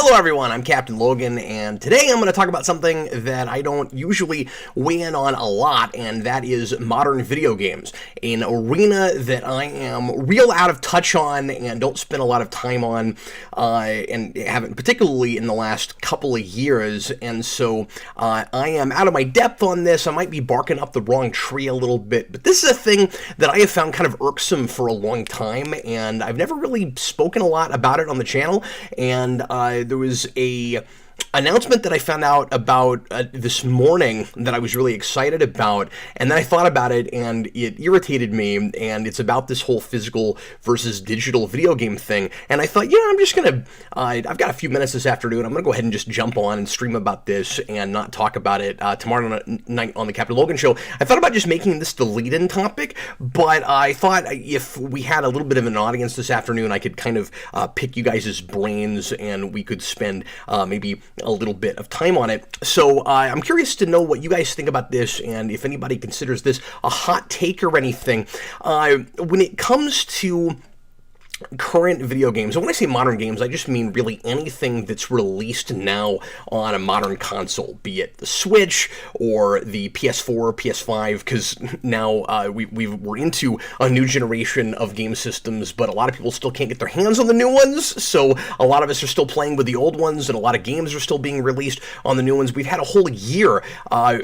Hello everyone, I'm Captain Logan, and today I'm going to talk about something that I don't usually weigh in on a lot, and that is modern video games. An arena that I am real out of touch on and don't spend a lot of time on, and haven't particularly in the last couple of years, and so I am out of my depth on this. I might be barking up the wrong tree a little bit, but this is a thing that I have found kind of irksome for a long time, and I've never really spoken a lot about it on the channel, and there was a announcement that I found out about this morning that I was really excited about, and then I thought about it and it irritated me, and it's about this whole physical versus digital video game thing, and I thought, I'm just gonna, I've got a few minutes this afternoon, I'm gonna go ahead and just jump on and stream about this and not talk about it tomorrow night on the Captain Logan Show. I thought about just making this the lead-in topic, but I thought if we had a little bit of an audience this afternoon, I could kind of pick you guys' brains and we could spend maybe a little bit of time on it. So I'm curious to know what you guys think about this, and if anybody considers this a hot take or anything. When it comes to current video games, and when I say modern games, I just mean really anything that's released now on a modern console, be it the Switch or the PS4, PS5, because now we're into a new generation of game systems, but a lot of people still can't get their hands on the new ones, so a lot of us are still playing with the old ones, and a lot of games are still being released on the new ones. We've had a whole year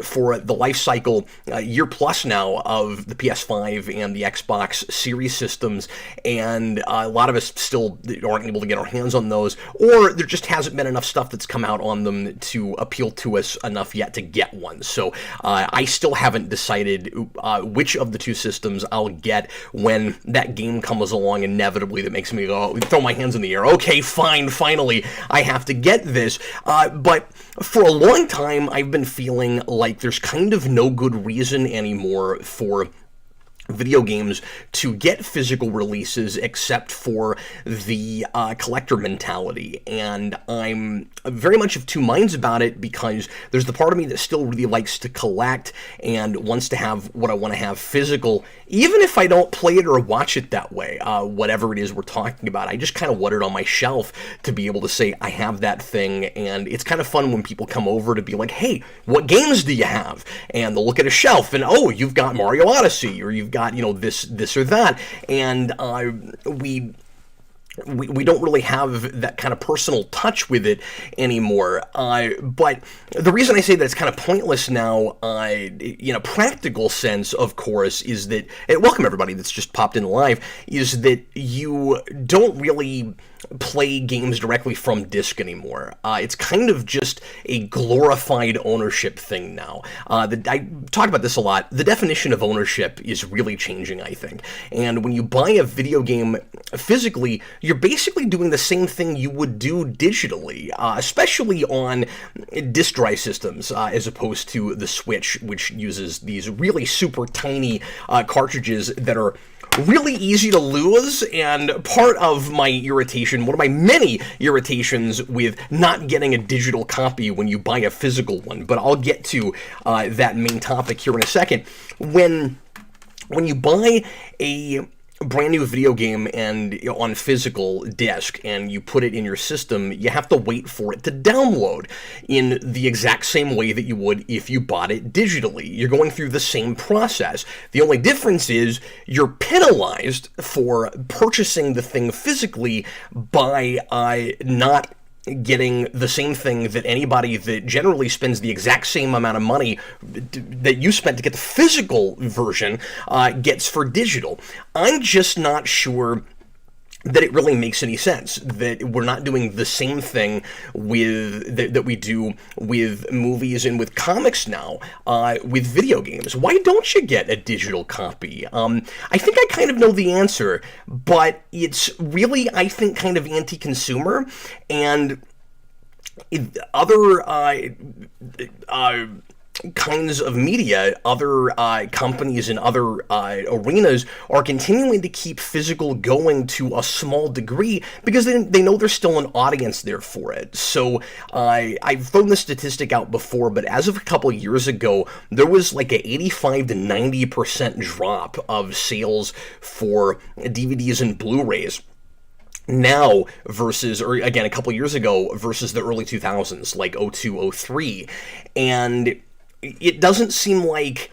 for the life cycle, year plus now, of the PS5 and the Xbox Series systems, and a lot of us still aren't able to get our hands on those, or there just hasn't been enough stuff that's come out on them to appeal to us enough yet to get one. So I still haven't decided which of the two systems I'll get when that game comes along inevitably that makes me go, throw my hands in the air. Okay, fine, finally, I have to get this. But for a long time, I've been feeling like there's kind of no good reason anymore for video games to get physical releases except for the collector mentality, and I'm very much of two minds about it, because there's the part of me that still really likes to collect and wants to have what I want to have physical, even if I don't play it or watch it that way, whatever it is we're talking about. I just kind of want it on my shelf to be able to say I have that thing, and it's kind of fun when people come over to be like, hey, what games do you have? And they'll look at a shelf and, oh, you've got Mario Odyssey, or you've got, this or that, and we don't really have that kind of personal touch with it anymore. But the reason I say that it's kind of pointless now, in a practical sense, of course, is that, and welcome everybody that's just popped in live, is that you don't really play games directly from disc anymore. It's kind of just a glorified ownership thing now. I talk about this a lot. The definition of ownership is really changing, I think. And when you buy a video game physically, you're basically doing the same thing you would do digitally, especially on disk drive systems, as opposed to the Switch, which uses these really super tiny cartridges that are really easy to lose. And part of my irritation, one of my many irritations with not getting a digital copy when you buy a physical one, but I'll get to that main topic here in a second. When you buy a brand new video game and on physical disc and you put it in your system, you have to wait for it to download in the exact same way that you would if you bought it digitally. You're going through the same process. The only difference is you're penalized for purchasing the thing physically by not getting the same thing that anybody that generally spends the exact same amount of money that you spent to get the physical version gets for digital. I'm just not sure that it really makes any sense, that we're not doing the same thing with that we do with movies and with comics now, with video games. Why don't you get a digital copy? I think I kind of know the answer, but it's really, I think, kind of anti-consumer, and other kinds of media, other companies and other arenas are continuing to keep physical going to a small degree because they know there's still an audience there for it. So I've thrown this statistic out before, but as of a couple of years ago, there was like a 85 to 90% drop of sales for DVDs and Blu-rays. now versus, or again, a couple years ago versus the early 2000s, like 02, 03. And it doesn't seem like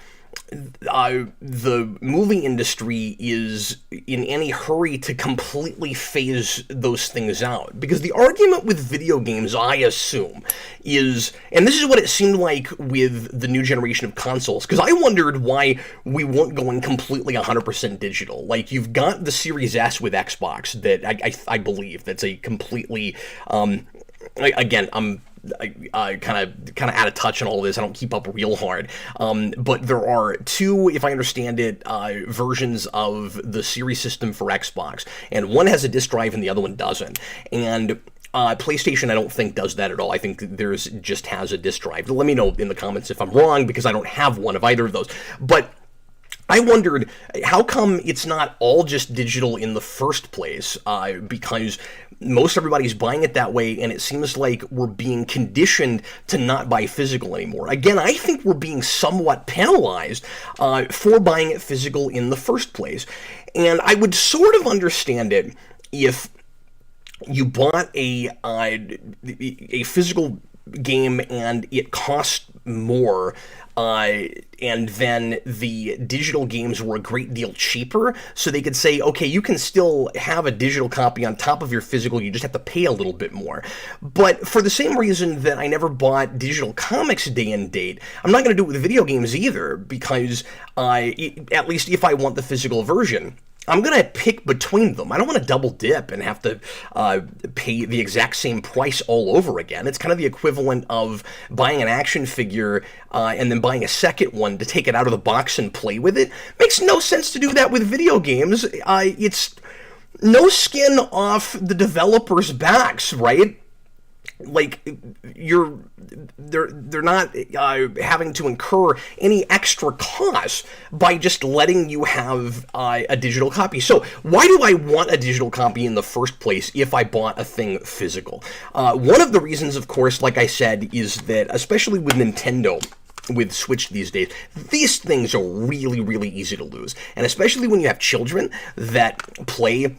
the movie industry is in any hurry to completely phase those things out. Because the argument with video games, I assume, is, and this is what it seemed like with the new generation of consoles, because I wondered why we weren't going completely 100% digital. Like, you've got the Series S with Xbox that I believe that's a completely, again, I'm kind of out of touch on all of this. I don't keep up real hard. But there are two, if I understand it, versions of the Series system for Xbox, and one has a disk drive and the other one doesn't. And PlayStation, I don't think, does that at all. I think theirs just has a disk drive. Let me know in the comments if I'm wrong, because I don't have one of either of those. But I wondered, how come it's not all just digital in the first place? Because most everybody's buying it that way, and it seems like we're being conditioned to not buy physical anymore. Again, I think we're being somewhat penalized for buying it physical in the first place. And I would sort of understand it if you bought a physical game and it cost more, and then the digital games were a great deal cheaper, so they could say, okay, you can still have a digital copy on top of your physical, you just have to pay a little bit more. But for the same reason that I never bought digital comics day and date, I'm not going to do it with video games either, because at least if I want the physical version, I'm going to pick between them. I don't want to double dip and have to pay the exact same price all over again. It's kind of the equivalent of buying an action figure and then buying a second one to take it out of the box and play with it. Makes no sense to do that with video games. It's no skin off the developers' backs, right? Like, they're not having to incur any extra costs by just letting you have a digital copy. So why do I want a digital copy in the first place if I bought a thing physical? One of the reasons, of course, like I said, is that especially with Nintendo, with Switch these days, these things are really, really easy to lose. And especially when you have children that play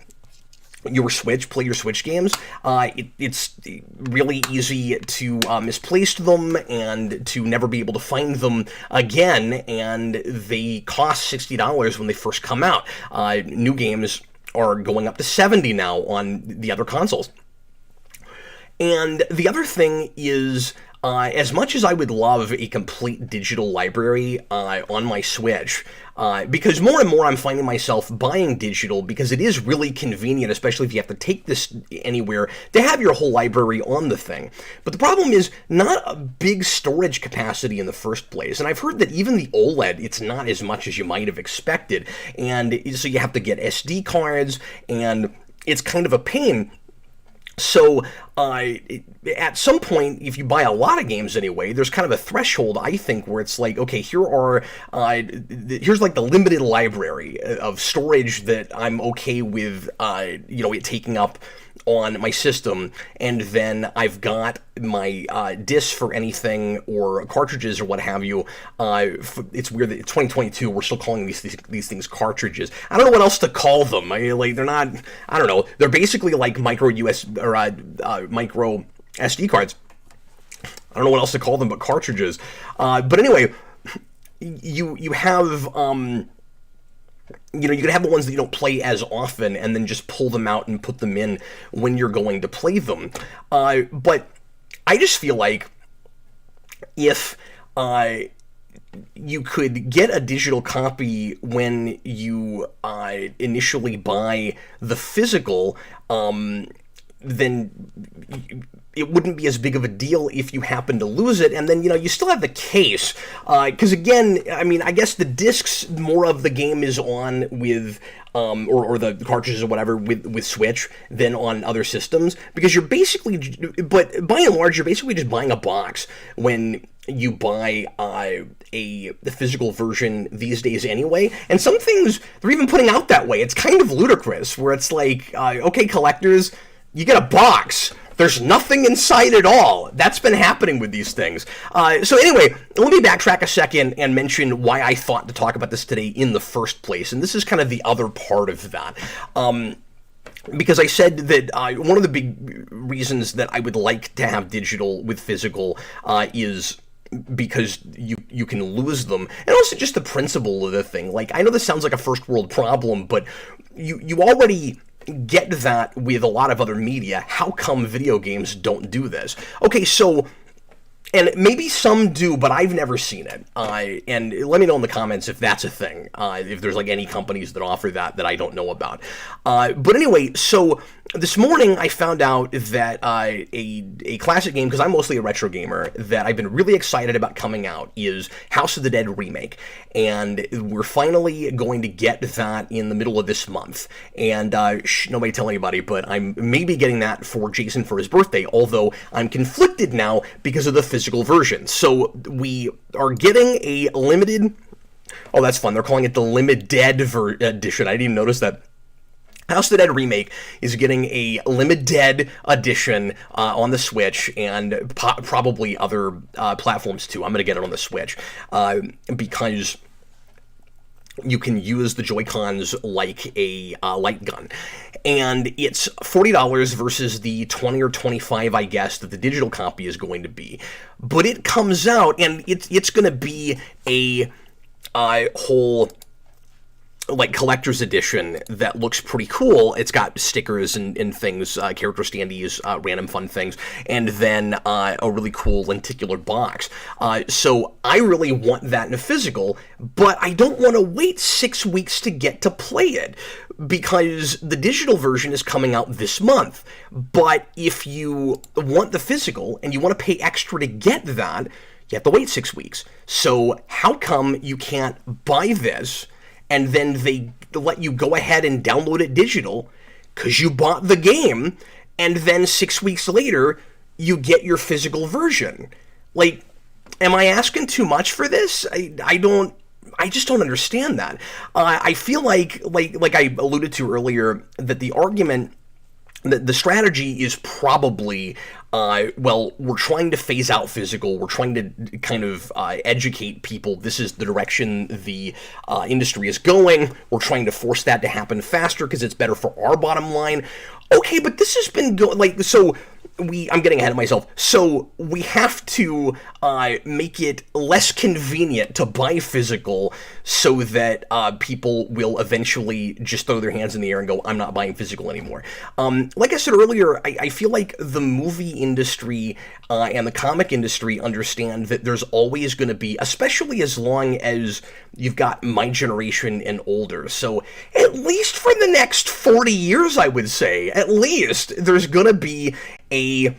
your Switch games, it's really easy to misplace them and to never be able to find them again, and they cost $60 when they first come out. New games are going up to $70 now on the other consoles. And the other thing is, as much as I would love a complete digital library on my Switch, because more and more I'm finding myself buying digital because it is really convenient, especially if you have to take this anywhere, to have your whole library on the thing. But the problem is not a big storage capacity in the first place, and I've heard that even the OLED, it's not as much as you might have expected, and so you have to get SD cards, and it's kind of a pain. So, at some point, if you buy a lot of games anyway, there's kind of a threshold, I think, where it's like, okay, here's like the limited library of storage that I'm okay with, it taking up on my system, and then I've got my discs for anything, or cartridges or what have you. It's weird that it's 2022, we're still calling these things cartridges. I don't know what else to call them. They're not, I don't know, they're basically like micro micro SD cards. I don't know what else to call them but cartridges. But anyway, you have you can have the ones that you don't play as often, and then just pull them out and put them in when you're going to play them. But I just feel like if you could get a digital copy when you initially buy the physical, then it wouldn't be as big of a deal if you happen to lose it, and then, you still have the case, because again, I guess the discs, more of the game is on with, or the cartridges or whatever with Switch than on other systems, because you're basically, but by and large, you're basically just buying a box when you buy the physical version these days anyway. And some things, they're even putting out that way. It's kind of ludicrous, where it's like, okay, collectors, you get a box. There's nothing inside at all. That's been happening with these things. So anyway, let me backtrack a second and mention why I thought to talk about this today in the first place. And this is kind of the other part of that. because I said that one of the big reasons that I would like to have digital with physical is because you can lose them, and also just the principle of the thing. Like, I know this sounds like a first world problem, but you already get that with a lot of other media. How come video games don't do this? Okay, so, and maybe some do, but I've never seen it. And let me know in the comments if that's a thing, if there's like any companies that offer that I don't know about. But anyway, so this morning I found out that a classic game, because I'm mostly a retro gamer, that I've been really excited about coming out is House of the Dead Remake. And we're finally going to get that in the middle of this month. And nobody tell anybody, but I'm maybe getting that for Jason for his birthday, although I'm conflicted now because of the physical version. So we are getting a limited... Oh, that's fun. They're calling it the Limited Edition. I didn't even notice that. House of the Dead Remake is getting a limited edition on the Switch, and probably other platforms too. I'm going to get it on the Switch because you can use the Joy-Cons like a light gun. And it's $40 versus the $20 or $25, I guess, that the digital copy is going to be. But it comes out, and it's going to be a whole... like collector's edition that looks pretty cool. It's got stickers and things, character standees, random fun things, and then a really cool lenticular box. So I really want that in a physical, but I don't want to wait 6 weeks to get to play it, because the digital version is coming out this month. But if you want the physical and you want to pay extra to get that, you have to wait 6 weeks. So how come you can't buy this and then they let you go ahead and download it digital because you bought the game, and then 6 weeks later, you get your physical version? Like, am I asking too much for this? I just don't understand that. I feel like I alluded to earlier, that the argument... the strategy is probably, well, we're trying to phase out physical. We're trying to kind of educate people. This is the direction the industry is going. We're trying to force that to happen faster because it's better for our bottom line. Okay, but this has been going, so... I'm getting ahead of myself. So we have to make it less convenient to buy physical so that people will eventually just throw their hands in the air and go, I'm not buying physical anymore. Like I said earlier, I feel like the movie industry and the comic industry understand that there's always going to be, especially as long as you've got my generation and older. So at least for the next 40 years, I would say, at least there's going to be a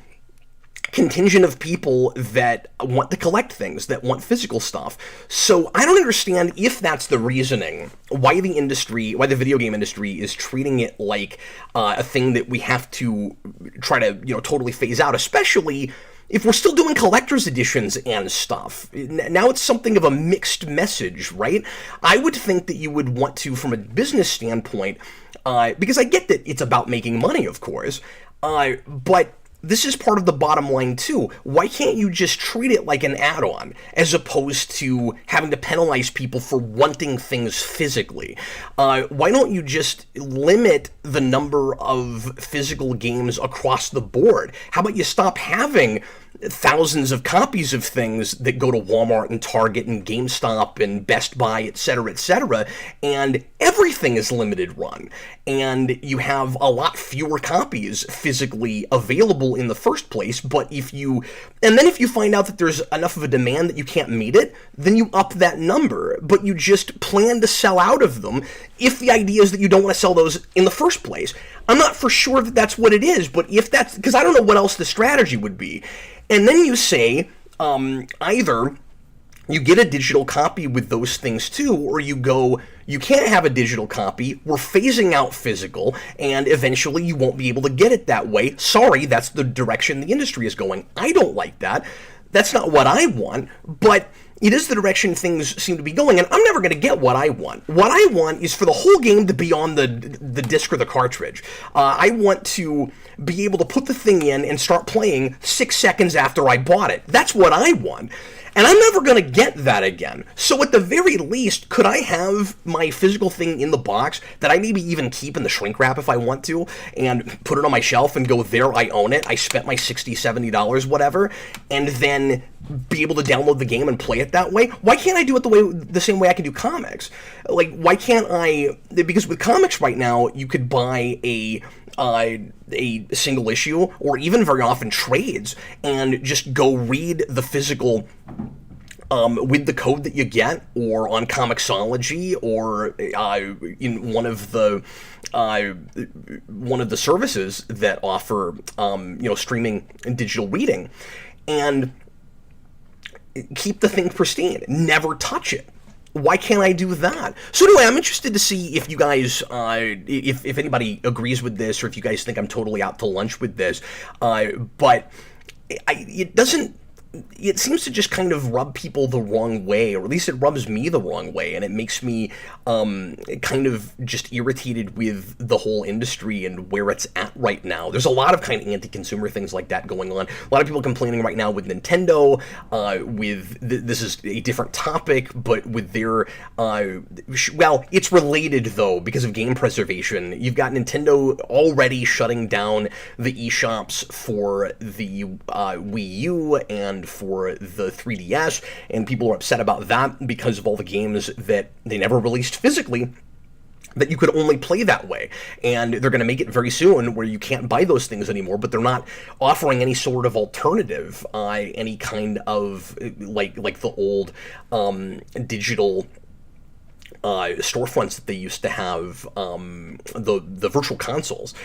contingent of people that want to collect things, that want physical stuff. So I don't understand if that's the reasoning, why the video game industry is treating it like a thing that we have to try to, totally phase out, especially if we're still doing collector's editions and stuff. Now it's something of a mixed message, right? I would think that you would want to, from a business standpoint, because I get that it's about making money, of course, but this is part of the bottom line too. Why can't you just treat it like an add-on, as opposed to having to penalize people for wanting things physically? Why don't you just limit the number of physical games across the board? How about you stop having thousands of copies of things that go to Walmart and Target and GameStop and Best Buy, etc., and everything is limited run, and you have a lot fewer copies physically available in the first place. But if you find out that there's enough of a demand that you can't meet it, then you up that number, but you just plan to sell out of them if the idea is that you don't want to sell those in the first place. I'm not for sure that that's what it is, but if that's, because I don't know what else the strategy would be. And then you say, either you get a digital copy with those things too, or you go, you can't have a digital copy, we're phasing out physical, and eventually you won't be able to get it that way. Sorry, that's the direction the industry is going. I don't like that. That's not what I want, but it is the direction things seem to be going, and I'm never going to get what I want. What I want is for the whole game to be on the disc or the cartridge. I want to be able to put the thing in and start playing 6 seconds after I bought it. That's what I want. And I'm never going to get that again. So at the very least, could I have my physical thing in the box that I maybe even keep in the shrink wrap if I want to, and put it on my shelf and go, there, I own it, I spent my $60, $70, whatever, and then be able to download the game and play it that way? Why can't I do it the same way I can do comics? Like, why can't I? Because with comics right now, you could buy a single issue, or even very often trades, and just go read the physical with the code that you get, or on Comixology, or in one of the services that offer streaming and digital reading, and keep the thing pristine, never touch it. Why can't I do that? So anyway, I'm interested to see if you guys, if anybody agrees with this, or if you guys think I'm totally out to lunch with this. But it seems to just kind of rub people the wrong way, or at least it rubs me the wrong way, and it makes me kind of just irritated with the whole industry and where it's at right now. There's a lot of kind of anti-consumer things like that going on. A lot of people complaining right now with Nintendo, this is a different topic, but with their, well, it's related though, because of game preservation. You've got Nintendo already shutting down the eShops for the Wii U and for the 3DS, and people are upset about that because of all the games that they never released physically that you could only play that way. And they're going to make it very soon where you can't buy those things anymore, but they're not offering any sort of alternative, any kind of like the old digital storefronts that they used to have, the virtual consoles.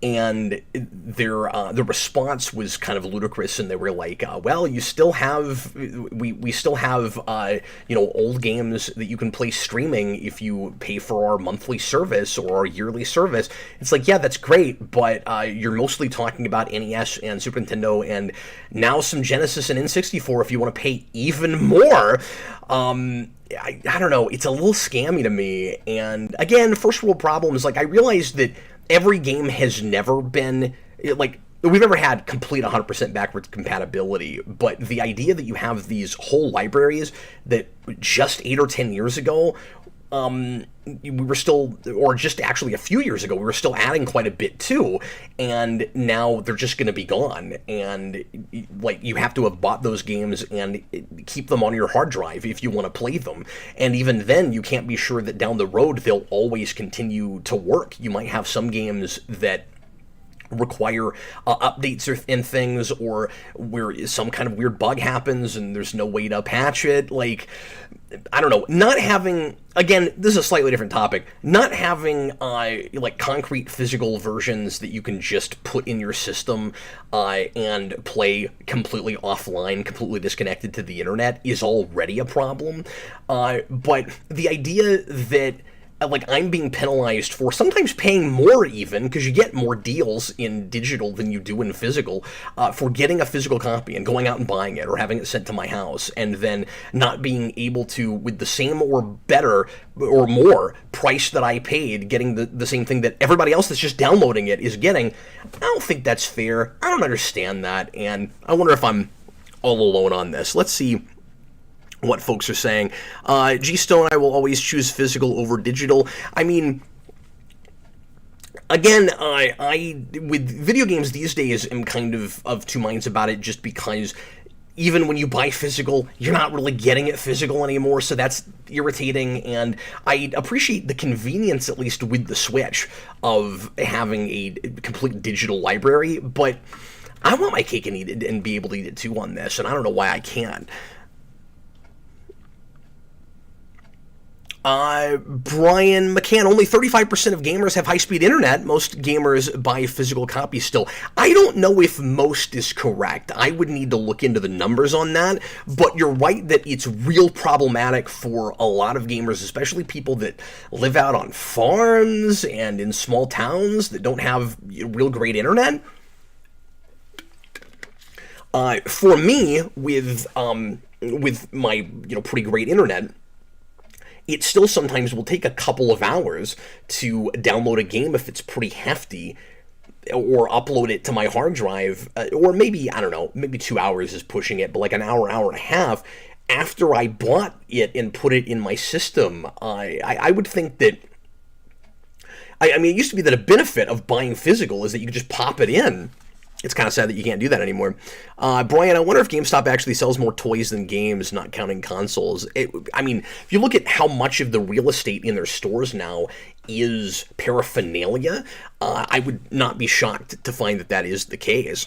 And their response was kind of ludicrous, and they were like, "Well, you still have we still have old games that you can play streaming if you pay for our monthly service or our yearly service." It's like, yeah, that's great, but you're mostly talking about NES and Super Nintendo, and now some Genesis and N64 if you want to pay even more. I don't know. It's a little scammy to me. And again, first world problems. Like, I realize that every game has never been, like, we've never had complete 100% backwards compatibility, but the idea that you have these whole libraries that just 8 or 10 years ago, we were still, or just actually a few years ago, we were still adding quite a bit too, and now they're just going to be gone, and like, you have to have bought those games and keep them on your hard drive if you want to play them, and even then you can't be sure that down the road they'll always continue to work. You might have some games that require updates and things, or where some kind of weird bug happens and there's no way to patch it. Like, I don't know, not having, again, this is a slightly different topic, not having like concrete physical versions that you can just put in your system and play completely offline, completely disconnected to the internet, is already a problem. But the idea that, like, I'm being penalized for sometimes paying more even, because you get more deals in digital than you do in physical, for getting a physical copy and going out and buying it or having it sent to my house, and then not being able to, with the same or better or more price that I paid, getting the same thing that everybody else that's just downloading it is getting. I don't think that's fair. I don't understand that, and I wonder if I'm all alone on this. Let's see what folks are saying. G-Stone, I will always choose physical over digital. I mean, again, I with video games these days am kind of two minds about it, just because even when you buy physical, you're not really getting it physical anymore, so that's irritating, and I appreciate the convenience, at least with the Switch, of having a complete digital library, but I want my cake and eat it and be able to eat it too on this, and I don't know why I can't. Brian McCann, only 35% of gamers have high-speed internet. Most gamers buy physical copies still. I don't know if most is correct. I would need to look into the numbers on that, but you're right that it's real problematic for a lot of gamers, especially people that live out on farms and in small towns that don't have real great internet. For me, with my pretty great internet, it still sometimes will take a couple of hours to download a game if it's pretty hefty, or upload it to my hard drive, or maybe, I don't know, maybe 2 hours is pushing it, but like an hour, hour and a half, after I bought it and put it in my system, I would think that, I mean, it used to be that a benefit of buying physical is that you could just pop it in. It's kind of sad that you can't do that anymore. Brian, I wonder if GameStop actually sells more toys than games, not counting consoles. I mean, if you look at how much of the real estate in their stores now is paraphernalia, I would not be shocked to find that that is the case.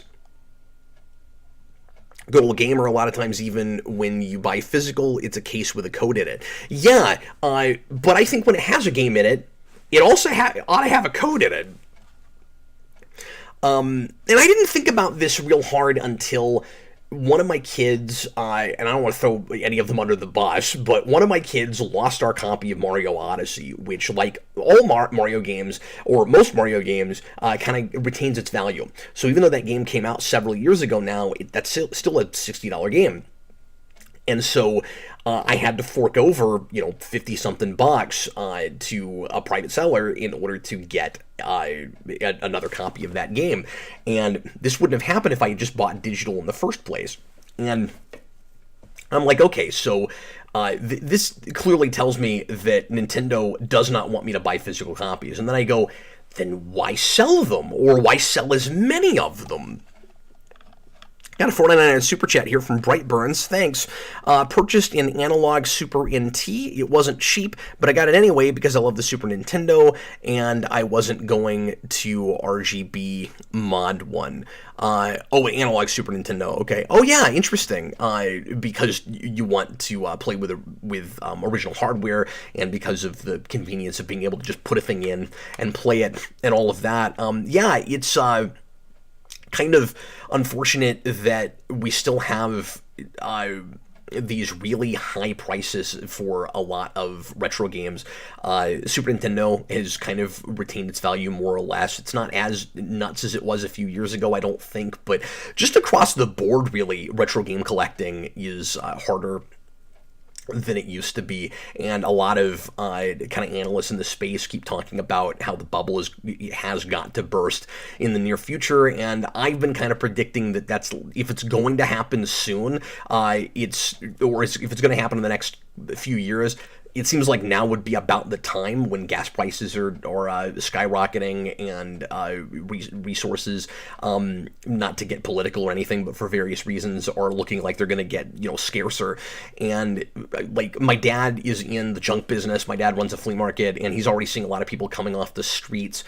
Good old gamer, a lot of times even when you buy physical, it's a case with a code in it. Yeah, but I think when it has a game in it, it also ought to have a code in it. And I didn't think about this real hard until one of my kids, and I don't want to throw any of them under the bus, but one of my kids lost our copy of Mario Odyssey, which, like all Mario games, or most Mario games, kind of retains its value. So even though that game came out several years ago now, that's still a $60 game. And so I had to fork over, 50-something bucks to a private seller in order to get another copy of that game. And this wouldn't have happened if I had just bought digital in the first place. And I'm like, okay, so this clearly tells me that Nintendo does not want me to buy physical copies. And then I go, then why sell them? Or why sell as many of them? Got a $4.99 super chat here from Brightburns. Thanks. Purchased in analog Super NT. It wasn't cheap, but I got it anyway because I love the Super Nintendo, and I wasn't going to RGB mod one. Analog Super Nintendo. Okay. Oh yeah, interesting. Because you want to play with original hardware, and because of the convenience of being able to just put a thing in and play it and all of that. Yeah, it's kind of unfortunate that we still have these really high prices for a lot of retro games. Super Nintendo has kind of retained its value more or less. It's not as nuts as it was a few years ago, I don't think, but just across the board, really, retro game collecting is harder than it used to be, and a lot of kind of analysts in the space keep talking about how the bubble has got to burst in the near future, and I've been kind of predicting that if it's going to happen soon, if it's going to happen in the next few years, it seems like now would be about the time when gas prices are skyrocketing and resources, not to get political or anything, but for various reasons, are looking like they're going to get scarcer. And like, my dad is in the junk business. My dad runs a flea market, and he's already seeing a lot of people coming off the streets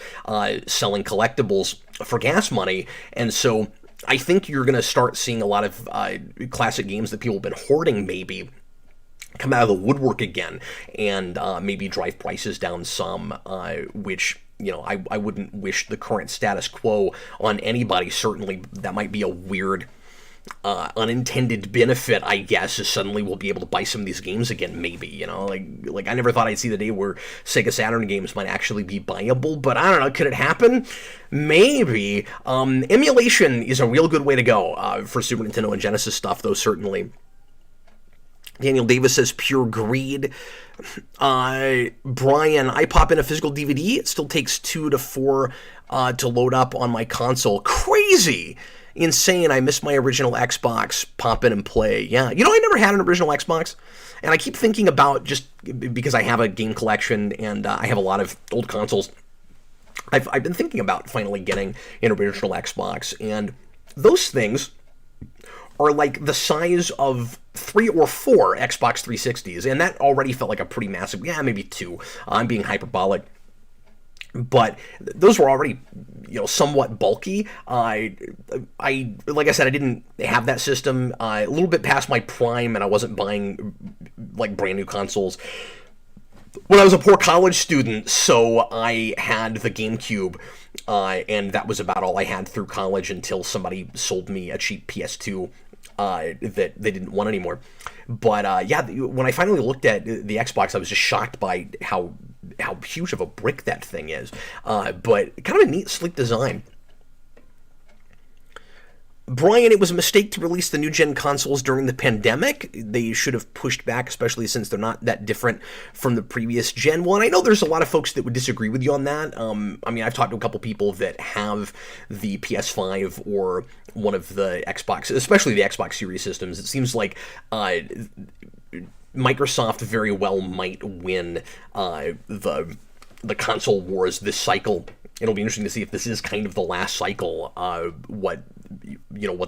selling collectibles for gas money. And so I think you're going to start seeing a lot of classic games that people have been hoarding maybe come out of the woodwork again, and maybe drive prices down some, which, I wouldn't wish the current status quo on anybody. Certainly that might be a weird unintended benefit, I guess, is suddenly we'll be able to buy some of these games again, maybe, like I never thought I'd see the day where Sega Saturn games might actually be buyable, but I don't know, could it happen? Maybe. Emulation is a real good way to go for Super Nintendo and Genesis stuff, though, certainly. Daniel Davis says pure greed. Brian, I pop in a physical DVD. It still takes 2 to 4 to load up on my console. Crazy. Insane. I miss my original Xbox. Pop in and play. Yeah. I never had an original Xbox. And I keep thinking about, just because I have a game collection and I have a lot of old consoles, I've been thinking about finally getting an original Xbox. And those things are like the size of 3 or 4 Xbox 360s, and that already felt like a pretty massive, maybe 2. I'm being hyperbolic. But those were already, somewhat bulky. Like I said, I didn't have that system. A little bit past my prime, and I wasn't buying, like, brand new consoles when I was a poor college student, so I had the GameCube, and that was about all I had through college until somebody sold me a cheap PS2 that they didn't want anymore. But when I finally looked at the Xbox, I was just shocked by how huge of a brick that thing is. But kind of a neat, sleek design. Brian, it was a mistake to release the new-gen consoles during the pandemic. They should have pushed back, especially since they're not that different from the previous gen. Well, and I know there's a lot of folks that would disagree with you on that. I mean, I've talked to a couple people that have the PS5 or one of the Xbox, especially the Xbox Series systems. It seems like Microsoft very well might win the console wars this cycle. It'll be interesting to see if this is kind of the last cycle, what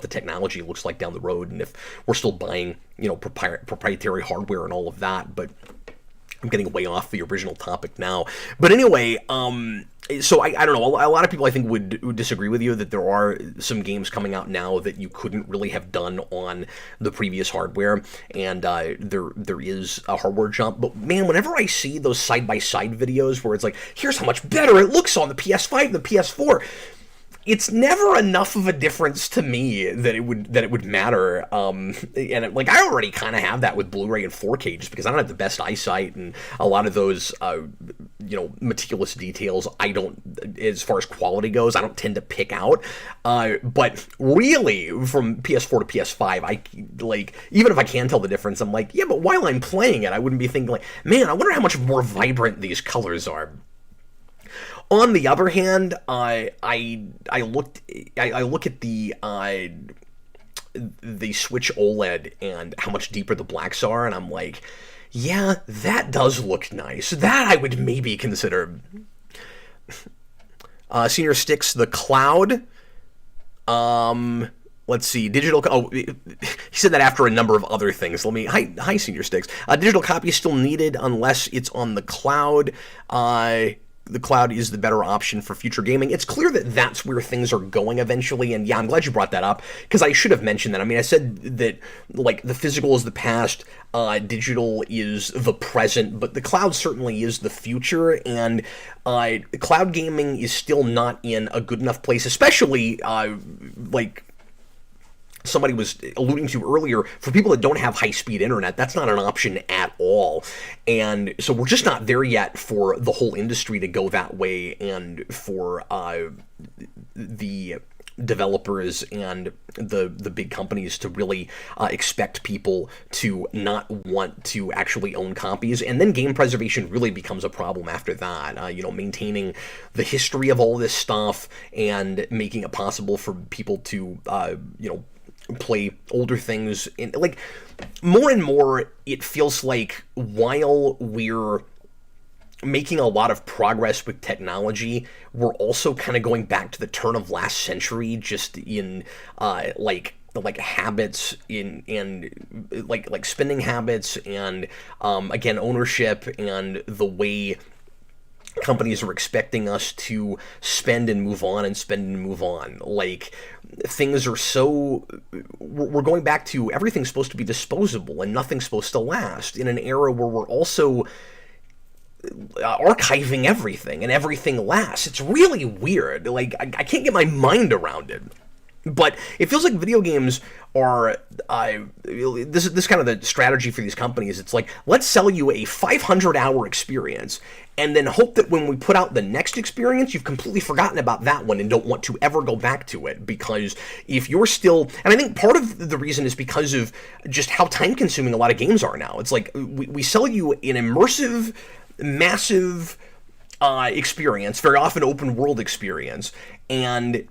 the technology looks like down the road, and if we're still buying, proprietary hardware and all of that. But I'm getting way off the original topic now. But anyway, so I don't know. A lot of people, I think, would disagree with you that there are some games coming out now that you couldn't really have done on the previous hardware, and there is a hardware jump. But man, whenever I see those side-by-side videos where it's like, here's how much better it looks on the PS5 than the PS4, it's never enough of a difference to me that it would matter. And like, I already kind of have that with Blu-ray and 4K just because I don't have the best eyesight, and a lot of those meticulous details I don't, as far as quality goes, I don't tend to pick out. But really, from PS4 to PS5, I like, even if I can tell the difference, I'm like, yeah, but while I'm playing it, I wouldn't be thinking like, man, I wonder how much more vibrant these colors are. On the other hand, I look at the Switch OLED and how much deeper the blacks are, and I'm like, yeah, that does look nice. That I would maybe consider. Senior Sticks, the Cloud. Let's see, digital. Oh, he said that after a number of other things. Hi, Senior Sticks. Digital copy is still needed unless it's on the cloud. The cloud is the better option for future gaming. It's clear that that's where things are going eventually, and yeah, I'm glad you brought that up, because I should have mentioned that. I mean, I said that, like, the physical is the past, digital is the present, but the cloud certainly is the future, and cloud gaming is still not in a good enough place, especially, like somebody was alluding to earlier, for people that don't have high-speed internet, that's not an option at all. And so we're just not there yet for the whole industry to go that way, and for the developers and the big companies to really expect people to not want to actually own copies. And then game preservation really becomes a problem after that. Maintaining the history of all this stuff and making it possible for people to, play older things. And like, more and more, it feels like while we're making a lot of progress with technology, we're also kind of going back to the turn of last century, just in like habits and like spending habits, and again, ownership, and the way companies are expecting us to spend and move on and spend and move on. Like, things are so, we're going back to everything's supposed to be disposable and nothing's supposed to last, in an era where we're also archiving everything and everything lasts. It's really weird. Like, I can't get my mind around it. But it feels like video games are, this is kind of the strategy for these companies. It's like, let's sell you a 500-hour experience, and then hope that when we put out the next experience, you've completely forgotten about that one and don't want to ever go back to it. Because if you're still, and I think part of the reason is because of just how time-consuming a lot of games are now. It's like, we sell you an immersive, massive experience, very often open world experience, and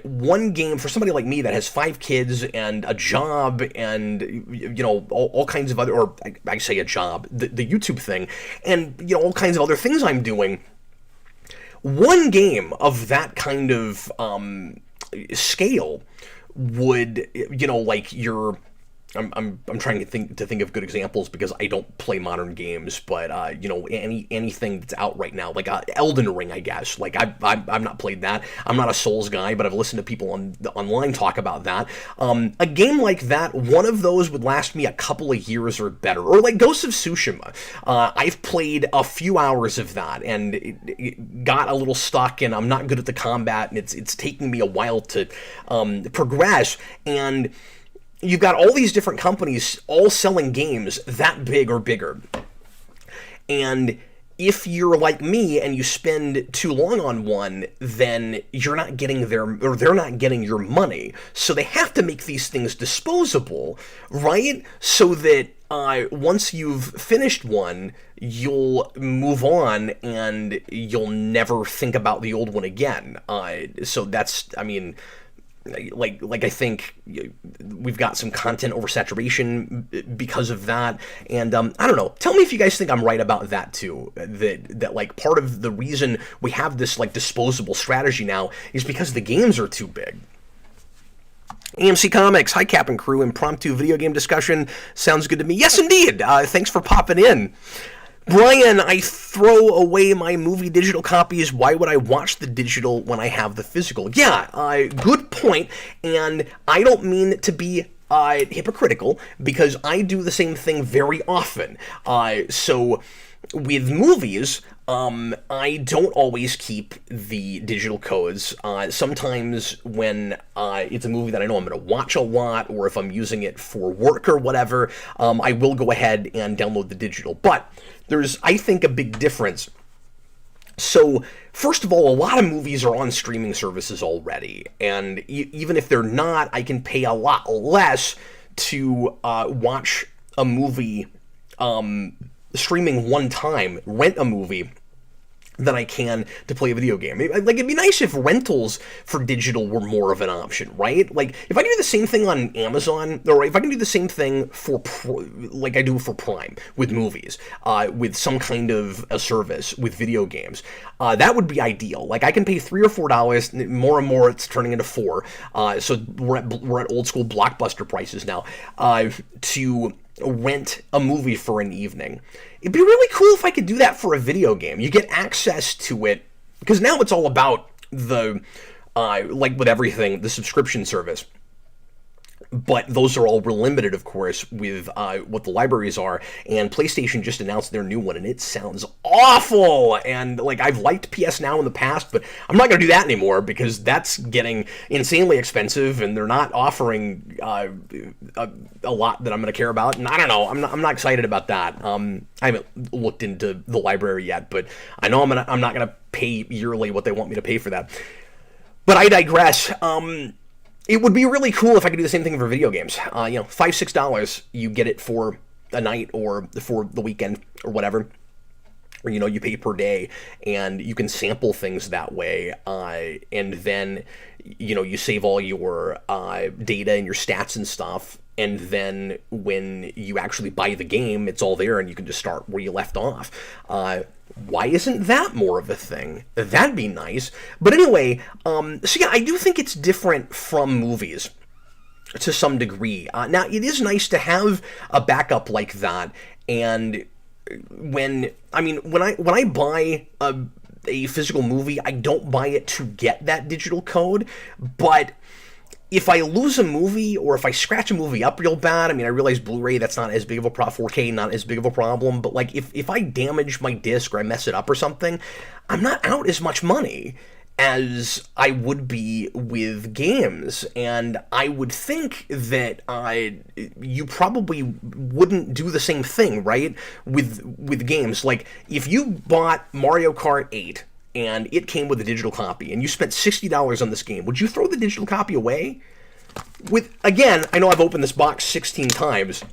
one game for somebody like me that has 5 kids and a job and all kinds of other, or I say a job, the YouTube thing, and all kinds of other things I'm doing. One game of that kind of scale would, like your, I'm trying to think of good examples because I don't play modern games, but anything that's out right now, like Elden Ring, I guess. Like, I've not played that. I'm not a Souls guy, but I've listened to people online talk about that. A game like that, one of those would last me a couple of years or better. Or like Ghost of Tsushima. I've played a few hours of that, and it got a little stuck, and I'm not good at the combat, and it's taking me a while to progress. And you've got all these different companies all selling games that big or bigger. And if you're like me and you spend too long on one, then you're not getting or they're not getting your money. So they have to make these things disposable, right? So that once you've finished one, you'll move on and you'll never think about the old one again. So that's, I mean, like I think we've got some content oversaturation because of that, and I don't know. Tell me if you guys think I'm right about that too. That like part of the reason we have this like disposable strategy now is because the games are too big. AMC Comics, hi Cap and crew, impromptu video game discussion sounds good to me. Yes, indeed. Thanks for popping in. Brian, I throw away my movie digital copies. Why would I watch the digital when I have the physical? Yeah, good point. And I don't mean to be hypocritical, because I do the same thing very often. So with movies, I don't always keep the digital codes. Sometimes when it's a movie that I know I'm going to watch a lot, or if I'm using it for work or whatever, I will go ahead and download the digital. But there's, I think, a big difference. So, first of all, a lot of movies are on streaming services already, and even if they're not, I can pay a lot less to watch a movie streaming one time, rent a movie, than I can to play a video game. Like, it'd be nice if rentals for digital were more of an option, right? Like, if I can do the same thing on Amazon, or if I can do the same thing for, like I do for Prime with movies, with some kind of a service with video games, that would be ideal. Like, I can pay $3 or $4, more and more it's turning into $4, so we're at old school Blockbuster prices now, to rent a movie for an evening. It'd be really cool if I could do that for a video game. You get access to it, because now it's all about the, like with everything, the subscription service. But those are all real limited, of course, with what the libraries are. And PlayStation just announced their new one, and it sounds awful. And like, I've liked PS Now in the past, but I'm not going to do that anymore because that's getting insanely expensive, and they're not offering a lot that I'm going to care about. And I don't know, I'm not excited about that. I haven't looked into the library yet, but I know I'm not going to pay yearly what they want me to pay for that. But I digress. It would be really cool if I could do the same thing for video games. $5, $6, you get it for a night or for the weekend or whatever. Or, you pay per day, and you can sample things that way. And then, you save all your data and your stats and stuff. And then when you actually buy the game, it's all there, and you can just start where you left off. Why isn't that more of a thing? That'd be nice. But anyway, so yeah, I do think it's different from movies to some degree. Now, it is nice to have a backup like that, and when I buy a physical movie, I don't buy it to get that digital code, but if I lose a movie, or if I scratch a movie up real bad, I realize Blu-ray, that's not as big of a 4K, not as big of a problem, but like, if I damage my disc or I mess it up or something, I'm not out as much money as I would be with games, and I would think that you probably wouldn't do the same thing, right, with games. Like, if you bought Mario Kart 8, and it came with a digital copy, and you spent $60 on this game, would you throw the digital copy away? Again, I know I've opened this box 16 times.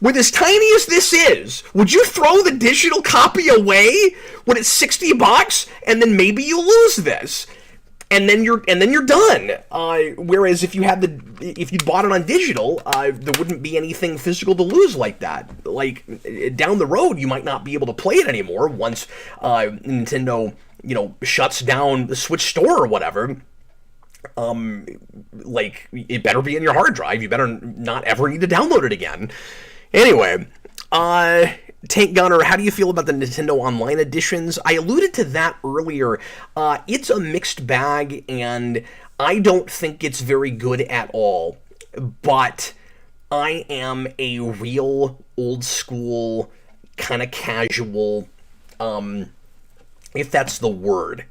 With as tiny as this is, would you throw the digital copy away when it's $60, and then maybe you lose this? And then you're done. Whereas if you bought it on digital, there wouldn't be anything physical to lose like that. Like, down the road, you might not be able to play it anymore once Nintendo shuts down the Switch store or whatever. Like, it better be in your hard drive. You better not ever need to download it again. Anyway, Tank Gunner, how do you feel about the Nintendo Online editions? I alluded to that earlier. It's a mixed bag, and I don't think it's very good at all. But I am a real old school, kind of casual, if that's the word,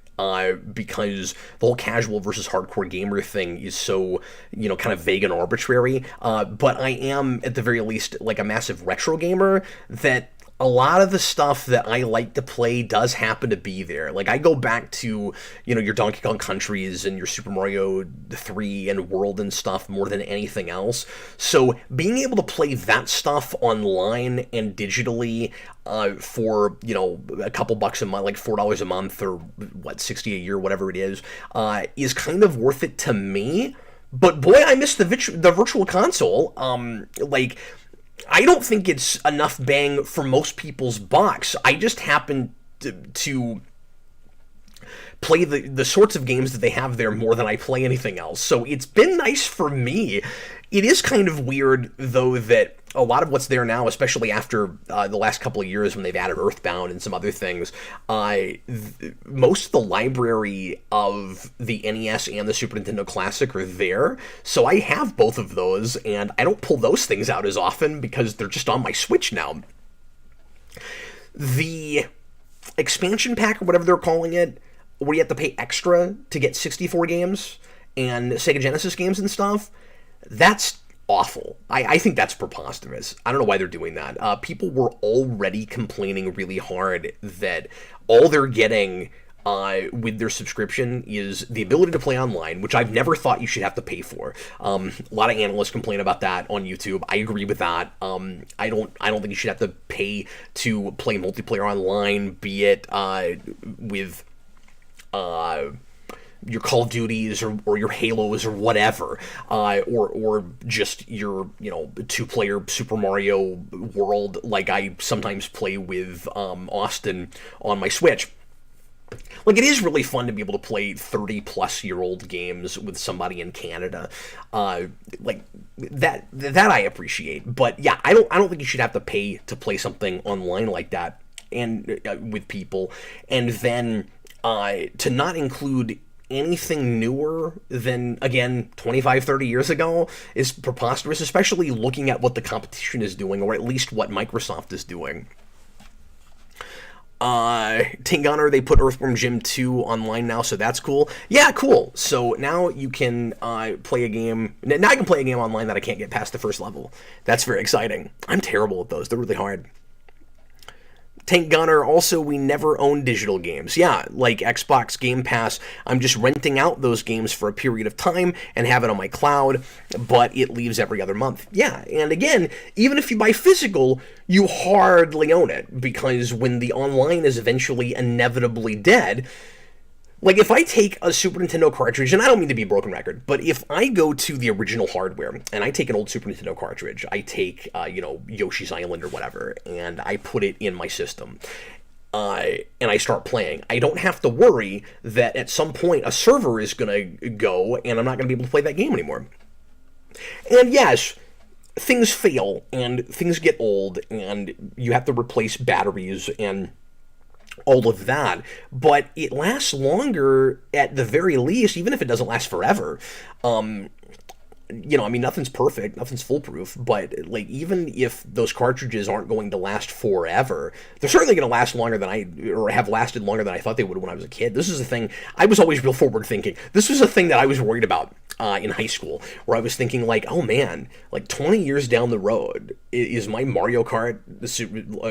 because the whole casual versus hardcore gamer thing is so, kind of vague and arbitrary. But I am, at the very least, like a massive retro gamer that a lot of the stuff that I like to play does happen to be there. Like, I go back to, your Donkey Kong Countries and your Super Mario 3 and World and stuff more than anything else. So being able to play that stuff online and digitally for, a couple bucks a month, like $4 a month or, $60 a year, whatever it is kind of worth it to me. But boy, I miss the virtual console. I don't think it's enough bang for most people's bucks. I just happen to play the sorts of games that they have there more than I play anything else. So it's been nice for me. It is kind of weird, though, that a lot of what's there now, especially after the last couple of years when they've added Earthbound and some other things, most of the library of the NES and the Super Nintendo Classic are there. So I have both of those, and I don't pull those things out as often because they're just on my Switch now. The expansion pack, or whatever they're calling it, where you have to pay extra to get 64 games and Sega Genesis games and stuff, that's awful. I think that's preposterous. I don't know why they're doing that. People were already complaining really hard that all they're getting with their subscription is the ability to play online, which I've never thought you should have to pay for. A lot of analysts complain about that on YouTube. I agree with that. I don't think you should have to pay to play multiplayer online, be it with your Call of Duties or your Halos or whatever, or just your two-player Super Mario World like I sometimes play with Austin on my Switch. Like, it is really fun to be able to play 30-plus-year-old games with somebody in Canada, like that I appreciate. But yeah, I don't think you should have to pay to play something online like that and with people, and then to not include anything newer than, again, 25, 30 years ago is preposterous, especially looking at what the competition is doing, or at least what Microsoft is doing. Tank Gunner, they put Earthworm Jim 2 online now, so that's cool. Yeah, cool. So now you can play a game. Now I can play a game online that I can't get past the first level. That's very exciting. I'm terrible at those. They're really hard. Tank Gunner, also, we never own digital games. Yeah, like Xbox Game Pass, I'm just renting out those games for a period of time and have it on my cloud, but it leaves every other month. Yeah, and again, even if you buy physical, you hardly own it, because when the online is eventually inevitably dead, like, if I take a Super Nintendo cartridge, and I don't mean to be a broken record, but if I go to the original hardware, and I take an old Super Nintendo cartridge, I take, Yoshi's Island or whatever, and I put it in my system, and I start playing, I don't have to worry that at some point a server is going to go, and I'm not going to be able to play that game anymore. And yes, things fail, and things get old, and you have to replace batteries, and all of that, but it lasts longer at the very least, even if it doesn't last forever. Nothing's perfect, nothing's foolproof, but like, even if those cartridges aren't going to last forever, they're certainly going to last longer than have lasted longer than I thought they would when I was a kid. This is a thing, I was always real forward thinking. This was a thing that I was worried about in high school, where I was thinking, like, oh man, like 20 years down the road, is my Mario Kart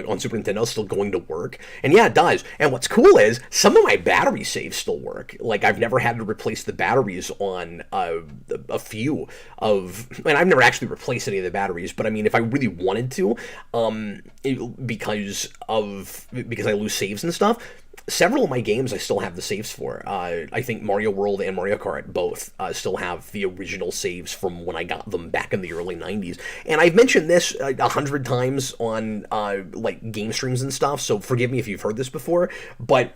on Super Nintendo still going to work? And yeah, it does. And what's cool is some of my battery saves still work. Like, I've never had to replace the batteries on a few of, and I've never actually replaced any of the batteries, but I mean, if I really wanted to, because I lose saves and stuff, several of my games I still have the saves for. I think Mario World and Mario Kart both still have the original saves from when I got them back in the early 90s. And I've mentioned this 100 times on like game streams and stuff, so forgive me if you've heard this before, but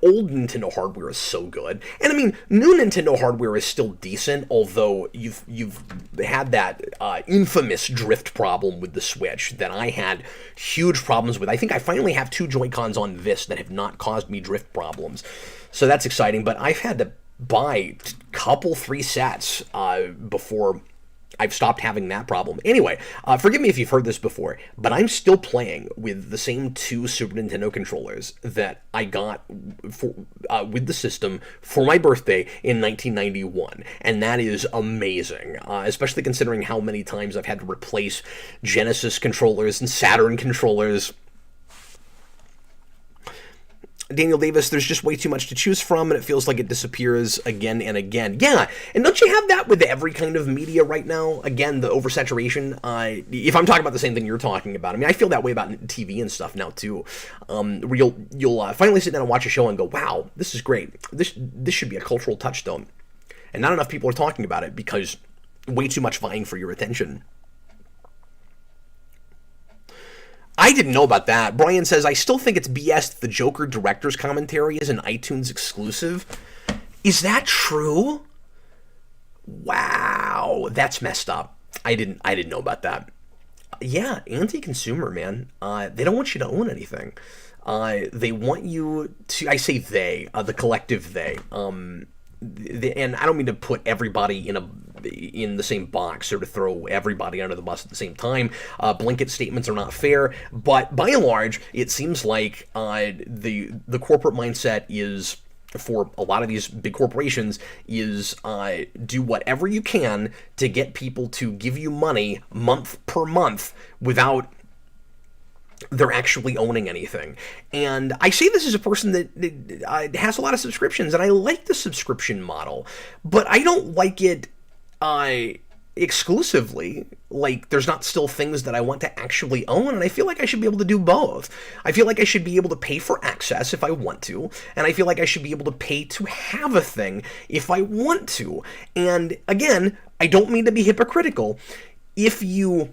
old Nintendo hardware is so good. And I mean, new Nintendo hardware is still decent, although you've had that infamous drift problem with the Switch that I had huge problems with. I think I finally have 2 Joy-Cons on this that have not caused me drift problems. So that's exciting, but I've had to buy 3 sets before I've stopped having that problem. Anyway, forgive me if you've heard this before, but I'm still playing with the same 2 Super Nintendo controllers that I got for, with the system for my birthday in 1991, and that is amazing, especially considering how many times I've had to replace Genesis controllers and Saturn controllers. Daniel Davis, there's just way too much to choose from, and it feels like it disappears again and again. Yeah, and don't you have that with every kind of media right now? Again, the oversaturation. If I'm talking about the same thing you're talking about, I mean, I feel that way about TV and stuff now too. Where you'll finally sit down and watch a show and go, "Wow, this is great. This should be a cultural touchstone," and not enough people are talking about it because way too much vying for your attention. I didn't know about that. Brian says, I still think it's BS that the Joker director's commentary is an iTunes exclusive. Is that true? Wow, that's messed up. I didn't know about that. Yeah, anti-consumer, man. They don't want you to own anything. They want you to, I say they, the collective they. And I don't mean to put everybody in the same box or to throw everybody under the bus at the same time. Blanket statements are not fair, but by and large, it seems like the corporate mindset is, for a lot of these big corporations, is do whatever you can to get people to give you money month per month without they're actually owning anything. And I say this as a person that has a lot of subscriptions, and I like the subscription model, but I don't like it exclusively. Like, there's not still things that I want to actually own, and I feel like I should be able to do both. I feel like I should be able to pay for access if I want to, and I feel like I should be able to pay to have a thing if I want to. And again, I don't mean to be hypocritical. If you...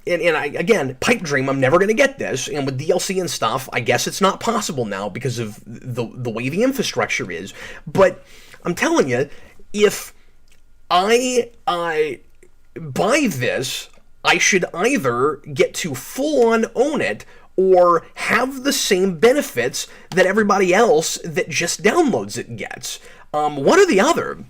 And I, again, pipe dream, I'm never going to get this, and with DLC and stuff, I guess it's not possible now because of the way the infrastructure is, but I'm telling you, if I buy this, I should either get to full-on own it, or have the same benefits that everybody else that just downloads it gets. One or the other.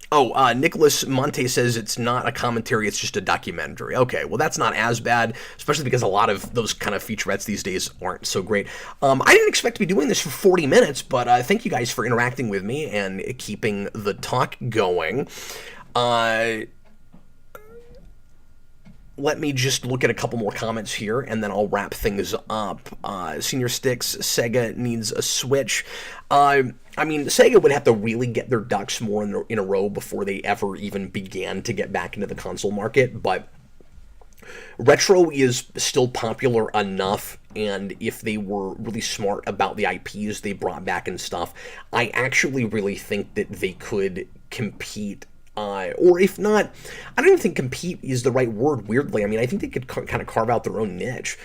Oh, Nicholas Monte says it's not a commentary, it's just a documentary. Okay, well, that's not as bad, especially because a lot of those kind of featurettes these days aren't so great. I didn't expect to be doing this for 40 minutes, but thank you guys for interacting with me and keeping the talk going. Let me just look at a couple more comments here, and then I'll wrap things up. Senior Sticks, Sega needs a Switch. I mean, Sega would have to really get their ducks more in a row before they ever even began to get back into the console market, but retro is still popular enough, and if they were really smart about the IPs they brought back and stuff, I actually really think that they could compete. Or if not, I don't even think compete is the right word, weirdly. I mean, I think they could kind of carve out their own niche,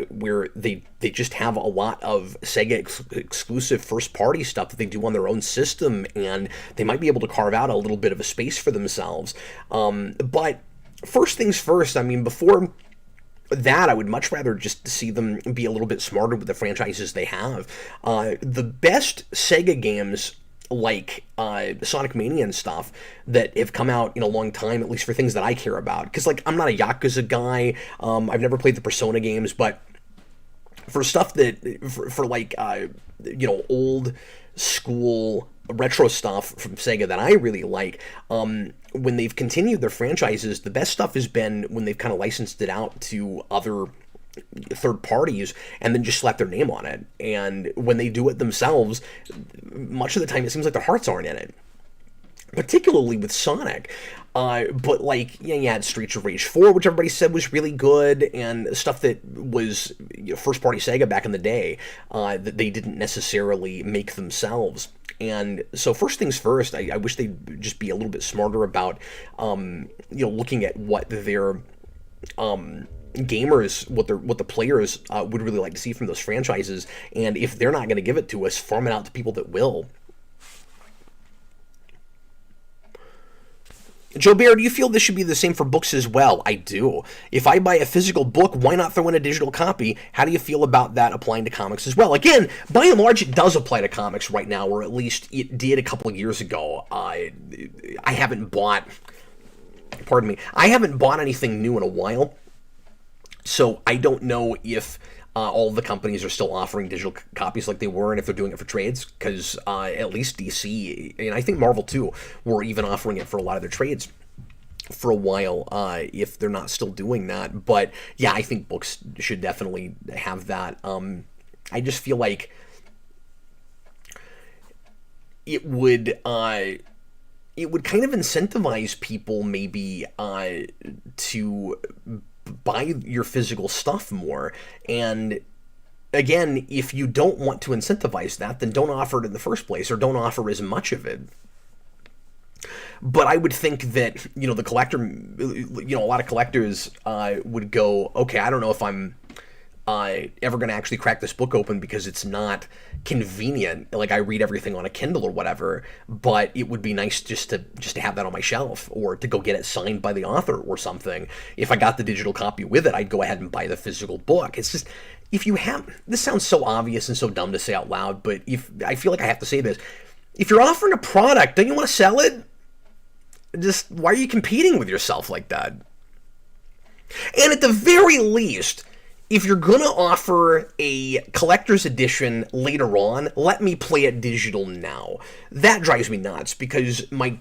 where they just have a lot of Sega exclusive first-party stuff that they do on their own system, and they might be able to carve out a little bit of a space for themselves. But first things first, I mean, before that, I would much rather just see them be a little bit smarter with the franchises they have. The best Sega games, like Sonic Mania and stuff, that have come out in a long time, at least for things that I care about. Because, like, I'm not a Yakuza guy. I've never played the Persona games, but for stuff that, for like, old school retro stuff from Sega that I really like, when they've continued their franchises, the best stuff has been when they've kind of licensed it out to other third parties and then just slap their name on it. And when they do it themselves, much of the time it seems like their hearts aren't in it, particularly with Sonic. But like, yeah, you had Streets of Rage 4, which everybody said was really good, and stuff that was first party Sega back in the day, that they didn't necessarily make themselves. And so first things first, I wish they'd just be a little bit smarter about looking at what their gamers, what the players would really like to see from those franchises, and if they're not going to give it to us, farm it out to people that will. Joe Bear, do you feel this should be the same for books as well? I do. If I buy a physical book, why not throw in a digital copy? How do you feel about that applying to comics as well? Again, by and large, it does apply to comics right now, or at least it did a couple of years ago. I haven't bought, pardon me, I haven't bought anything new in a while, so I don't know if all the companies are still offering digital copies like they were, and if they're doing it for trades, because at least DC, and I think Marvel too, were even offering it for a lot of their trades for a while, if they're not still doing that. But yeah, I think books should definitely have that. I just feel like it would kind of incentivize people maybe to buy your physical stuff more. And again, if you don't want to incentivize that, then don't offer it in the first place, or don't offer as much of it. But I would think that, the collector, a lot of collectors would go, okay, I don't know if I'm ever going to actually crack this book open because it's not convenient. Like, I read everything on a Kindle or whatever, but it would be nice just to have that on my shelf, or to go get it signed by the author or something. If I got the digital copy with it, I'd go ahead and buy the physical book. It's just, if you have, this sounds so obvious and so dumb to say out loud, but if I feel like I have to say this, if you're offering a product, don't you want to sell it? Just, why are you competing with yourself like that? And at the very least, if you're going to offer a collector's edition later on, let me play it digital now. That drives me nuts, because my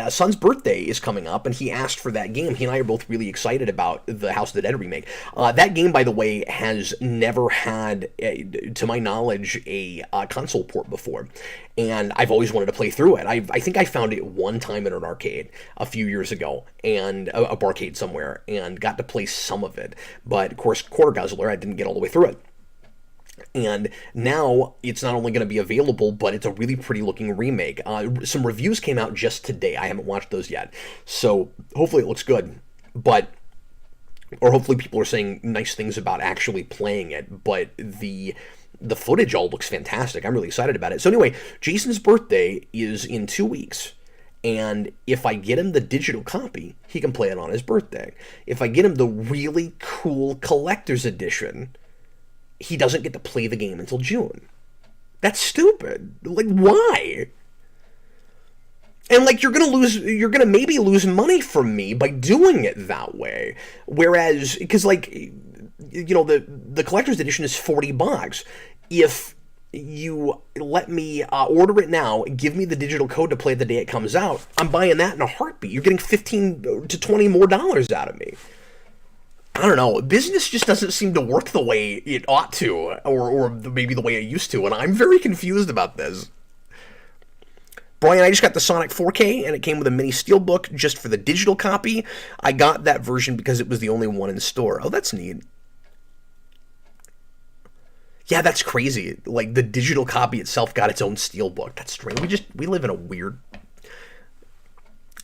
son's birthday is coming up, and he asked for that game. He and I are both really excited about the House of the Dead remake. That game, by the way, has never had, to my knowledge, a console port before. And I've always wanted to play through it. I think I found it one time in an arcade a few years ago, and a barcade somewhere, and got to play some of it. But, of course, Quarter Guzzler, I didn't get all the way through it. And now it's not only going to be available, but it's a really pretty looking remake. Some reviews came out just today. I haven't watched those yet. So hopefully it looks good. Or hopefully people are saying nice things about actually playing it. But the footage all looks fantastic. I'm really excited about it. So anyway, Jason's birthday is in 2 weeks. And if I get him the digital copy, he can play it on his birthday. If I get him the really cool collector's edition, he doesn't get to play the game until June. That's stupid. Like, why? And, like, you're gonna maybe lose money from me by doing it that way. Whereas, because, like, the collector's edition is $40. If you let me order it now, give me the digital code to play the day it comes out, I'm buying that in a heartbeat. You're getting $15 to $20 more out of me. I don't know. Business just doesn't seem to work the way it ought to, or maybe the way it used to, and I'm very confused about this. Brian, I just got the Sonic 4K, and it came with a mini steelbook just for the digital copy. I got that version because it was the only one in store. Oh, that's neat. Yeah, that's crazy. Like, the digital copy itself got its own steelbook. That's strange. We live in a weird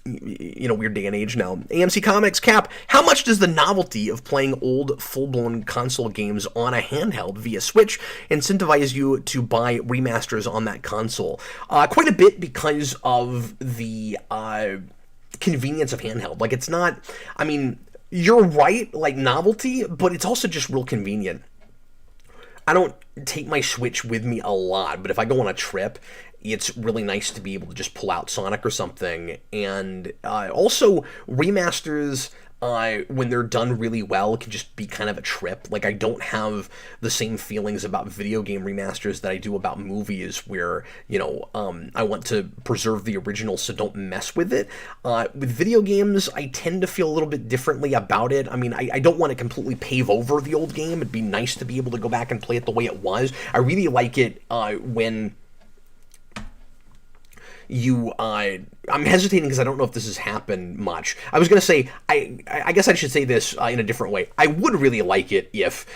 day and age now. AMC Comics, Cap, how much does the novelty of playing old full-blown console games on a handheld via Switch incentivize you to buy remasters on that console? Quite a bit, because of the convenience of handheld. Like, it's not, I mean, you're right, like, novelty, but it's also just real convenient. I don't take my Switch with me a lot, but if I go on a trip, it's really nice to be able to just pull out Sonic or something. And also, remasters, when they're done really well, can just be kind of a trip. Like, I don't have the same feelings about video game remasters that I do about movies, where, I want to preserve the original, so don't mess with it. With video games, I tend to feel a little bit differently about it. I mean, I don't want to completely pave over the old game. It'd be nice to be able to go back and play it the way it was. I really like it when I'm hesitating because I don't know if this has happened much. I was going to say, I guess I should say this in a different way. I would really like it if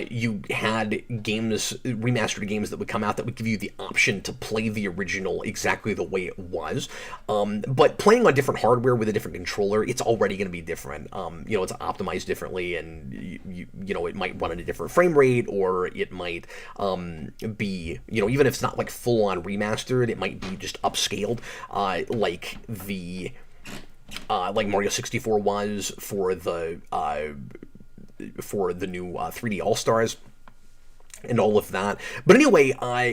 you had games, remastered games that would come out that would give you the option to play the original exactly the way it was. But playing on different hardware with a different controller, it's already going to be different. It's optimized differently, and it might run at a different frame rate, or it might be, even if it's not like full on remastered, it might be just upscaled, like the like Mario 64 was for the new 3D All-Stars and all of that. But anyway,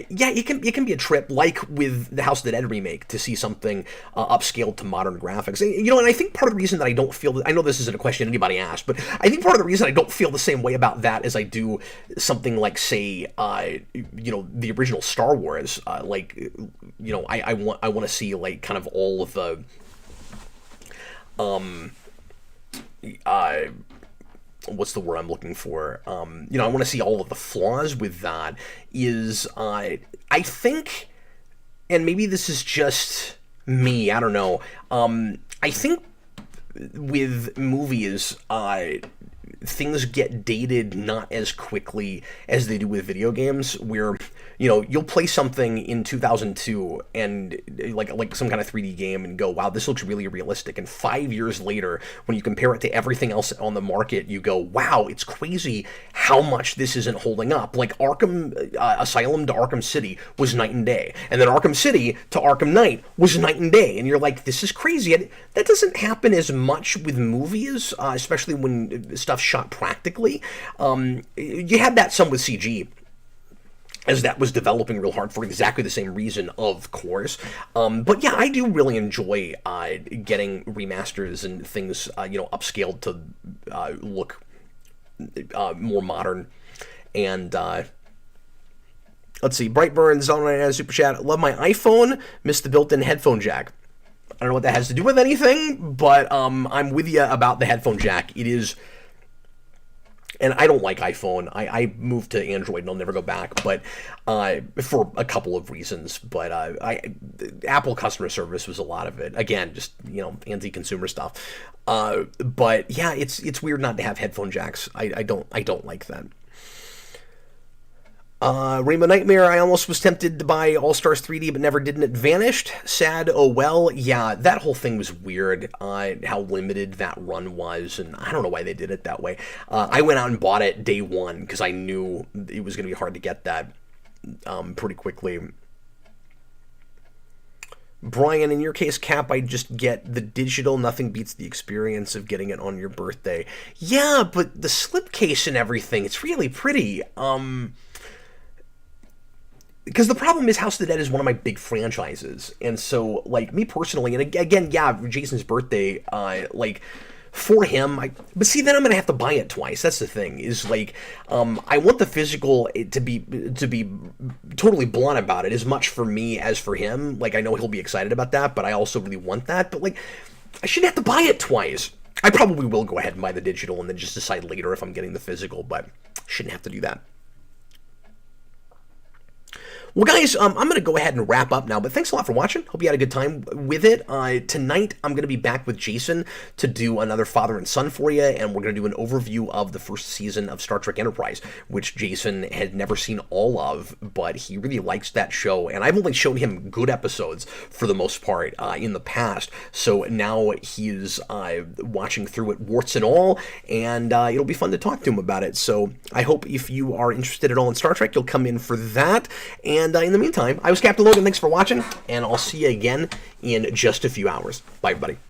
yeah, it can be a trip, like with the House of the Dead remake, to see something upscaled to modern graphics. And, and I think part of the reason that I don't feel, I know this isn't a question anybody asked, but I think part of the reason I don't feel the same way about that as I do something like, say, the original Star Wars. I want to see, like, kind of all of the what's the word I'm looking for? I want to see all of the flaws with that. I think, and maybe this is just me, I don't know. I think with movies, things get dated not as quickly as they do with video games, where you'll play something in 2002 and like some kind of 3D game and go, wow, this looks really realistic, and 5 years later, when you compare it to everything else on the market, you go, wow, it's crazy how much this isn't holding up. Like Arkham Asylum to Arkham City was night and day, and then Arkham City to Arkham Knight was night and day, and you're like, this is crazy. And that doesn't happen as much with movies, especially when stuff's shot practically. You had that some with CG, as that was developing real hard for exactly the same reason, of course. But yeah, I do really enjoy getting remasters and things, upscaled to look more modern. And let's see, Brightburn, Zone Super Chat. Love my iPhone. Missed the built-in headphone jack. I don't know what that has to do with anything, but I'm with you about the headphone jack. It is. And I don't like iPhone. I moved to Android and I'll never go back, but for a couple of reasons. But Apple customer service was a lot of it. Again, just anti-consumer stuff. But yeah, it's weird not to have headphone jacks. I don't like that. Rainbow Nightmare, I almost was tempted to buy All-Stars 3D, but never did, and it vanished. Sad, oh well. Yeah, that whole thing was weird, how limited that run was, and I don't know why they did it that way. I went out and bought it day one, because I knew it was going to be hard to get that pretty quickly. Brian, in your case, Cap, I just get the digital. Nothing beats the experience of getting it on your birthday. Yeah, but the slipcase and everything, it's really pretty. Because the problem is House of the Dead is one of my big franchises. And so, like, me personally, and again, yeah, Jason's birthday, for him, but see, then I'm going to have to buy it twice. That's the thing, is, like, I want the physical to be totally blunt about it, as much for me as for him. Like, I know he'll be excited about that, but I also really want that. But, like, I shouldn't have to buy it twice. I probably will go ahead and buy the digital and then just decide later if I'm getting the physical, but shouldn't have to do that. Well, guys, I'm going to go ahead and wrap up now, but thanks a lot for watching. Hope you had a good time with it. Tonight, I'm going to be back with Jason to do another father and son for you, and we're going to do an overview of the first season of Star Trek Enterprise, which Jason had never seen all of, but he really likes that show, and I've only shown him good episodes for the most part in the past, so now he's watching through it, warts and all, and it'll be fun to talk to him about it. So I hope if you are interested at all in Star Trek, you'll come in for that. And in the meantime, I was Captain Logan. Thanks for watching, and I'll see you again in just a few hours. Bye, everybody.